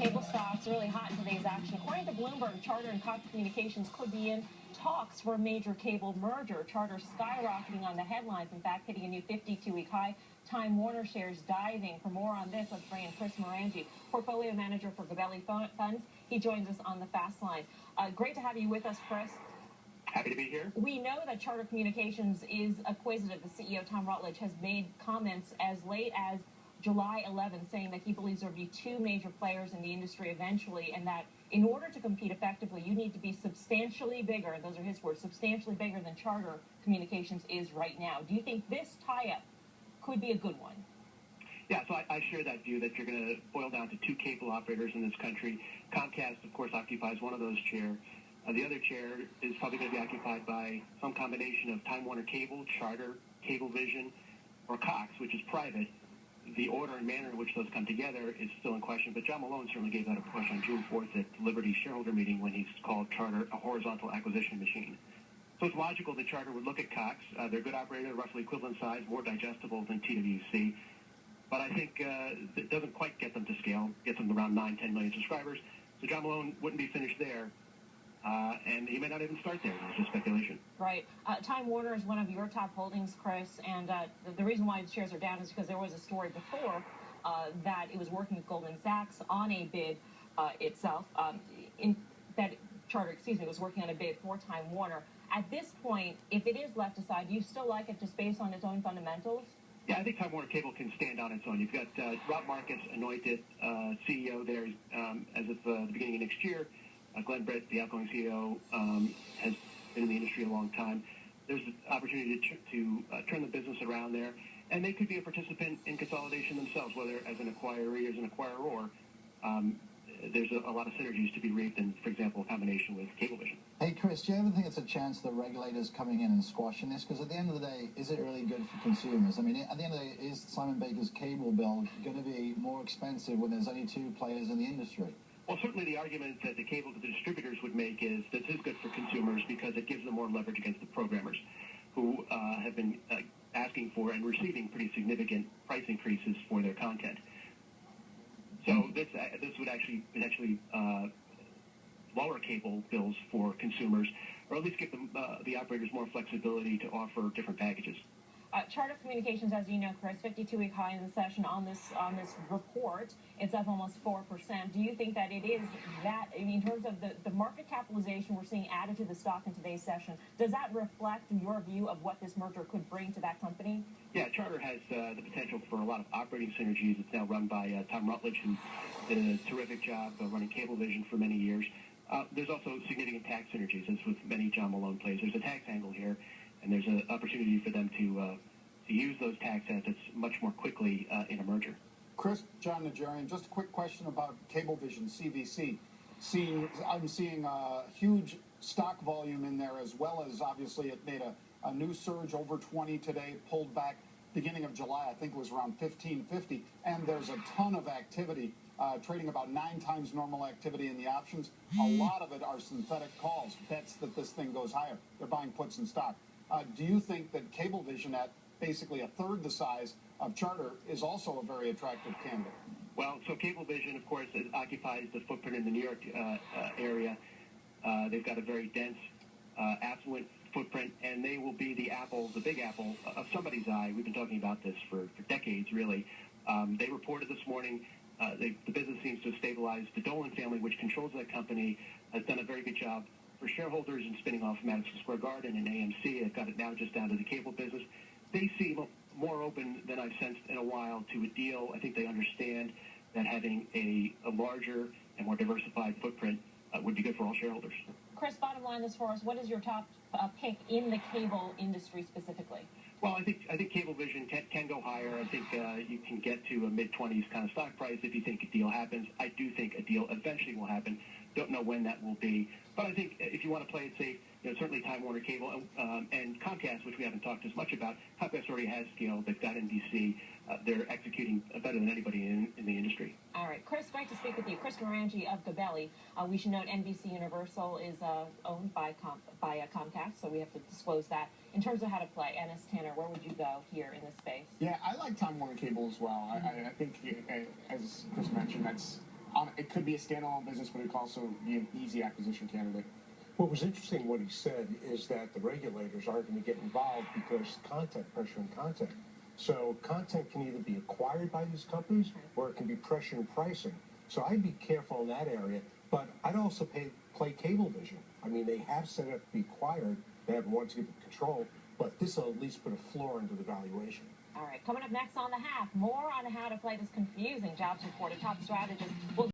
Cable stocks really hot in today's action. According to Bloomberg, Charter and Cox Communications could be in talks for a major cable merger. Charter skyrocketing on the headlines, in fact, hitting a new 52-week high. Time Warner shares diving. For more on this, let's bring in Chris Marangi, portfolio manager for Gabelli Funds. He joins us on the fast line. Great to have you with us, Chris. Happy to be here. We know that Charter Communications is acquisitive. The CEO, Tom Rutledge, has made comments as late as July 11th saying that he believes there will be two major players in the industry eventually, and that in order to compete effectively, you need to be substantially bigger, and those are his words, substantially bigger than Charter Communications is right now. Do you think this tie-up could be a good one? Yeah, so I share that view that you're going to boil down to two cable operators in this country. Comcast, of course, occupies one of those chairs. The other chair is probably going to be occupied by some combination of Time Warner Cable, Charter, Cablevision, or Cox, which is private. The order and manner in which those come together is still in question, but John Malone certainly gave that a push on June 4th at Liberty's shareholder meeting when he called Charter a horizontal acquisition machine. So it's logical that Charter would look at Cox. They're a good operator, roughly equivalent size, more digestible than TWC. But I think it doesn't quite get them to scale, gets them around 9-10 million subscribers. So John Malone wouldn't be finished there. And he may not even start there. It's just speculation. Right. Time Warner is one of your top holdings, Chris, and the reason why the shares are down is because there was a story before that it was working with Goldman Sachs on a bid itself. That Charter, was working on a bid for Time Warner. At this point, if it is left aside, do you still like it just based on its own fundamentals? Yeah, I think Time Warner Cable can stand on its own. You've got Rob Marcus anointed CEO there as of the beginning of next year. Glenn Brett, the outgoing CEO, has been in the industry a long time. There's an opportunity to turn the business around there, and they could be a participant in consolidation themselves, whether as an acquiree or as an acquirer. There's a lot of synergies to be reaped in, for example, a combination with Cablevision. Hey, Chris, do you ever think it's a chance the regulators coming in and squashing this? Because at the end of the day, is it really good for consumers? I mean, at the end of the day, is Simon Baker's cable bill going to be more expensive when there's only two players in the industry? Well, certainly the argument that the distributors would make is this is good for consumers because it gives them more leverage against the programmers who have been asking for and receiving pretty significant price increases for their content. So this would actually potentially lower cable bills for consumers, or at least give them, the operators more flexibility to offer different packages. Charter Communications, as you know, Chris, 52-week high in the session on this report. It's up almost 4%. Do you think that it is that, I mean, in terms of the market capitalization we're seeing added to the stock in today's session, does that reflect your view of what this merger could bring to that company? Yeah, Charter has the potential for a lot of operating synergies. It's now run by Tom Rutledge, who did a terrific job running Cablevision for many years. There's also significant tax synergies, as with many John Malone plays. There's a tax angle here, and there's an opportunity for them to use those tax assets much more quickly in a merger. Chris, John Najarian, just a quick question about Cablevision, CVC. I'm seeing a huge stock volume in there, as well as obviously it made a new surge over 20 today, pulled back beginning of July, I think it was around 1550, and there's a ton of activity, trading about 9 times normal activity in the options. A lot of it are synthetic calls, bets that this thing goes higher. They're buying puts in stock. Do you think that Cablevision, at basically a third the size of Charter, is also a very attractive candidate? Well, so Cablevision, of course, occupies the footprint in the New York area. They've got a very dense, affluent footprint, and they will be the Apple, the big Apple of somebody's eye. We've been talking about this for decades, really. They reported this morning the business seems to have stabilized. The Dolan family, which controls that company, has done a very good job for shareholders in spinning off Madison Square Garden and AMC. They've got it now just down to the cable business. They seem more open than I've sensed in a while to a deal. I think they understand that having a larger and more diversified footprint would be good for all shareholders. Chris, bottom line is for us, what is your top pick in the cable industry specifically? Well, I think Cablevision can go higher. I think you can get to a mid-20s kind of stock price if you think a deal happens. I do think a deal eventually will happen. Don't know when that will be. But I think if you want to play it safe, certainly Time Warner Cable and Comcast, which we haven't talked as much about. Comcast already has scale. They've got NBC. They're executing better than anybody in the industry. All right. Chris, great to speak with you. Chris Marangi of Gabelli. We should note NBC Universal is owned by Comcast, so we have to disclose that. In terms of how to play, Ennis Tanner, where would you go here in this space? Yeah, I like Time Warner Cable as well. I think, as Chris mentioned, that's it could be a standalone business, but it could also be an easy acquisition candidate. What was interesting, what he said, is that the regulators aren't going to get involved because content, pressure and content. So content can either be acquired by these companies or it can be pressure and pricing. So I'd be careful in that area, but I'd also play Cablevision. I mean, they have set up to be acquired. They haven't wanted to give it control, but this will at least put a floor into the valuation. All right, coming up next on The Half, more on how to play this confusing jobs report. A top strategist will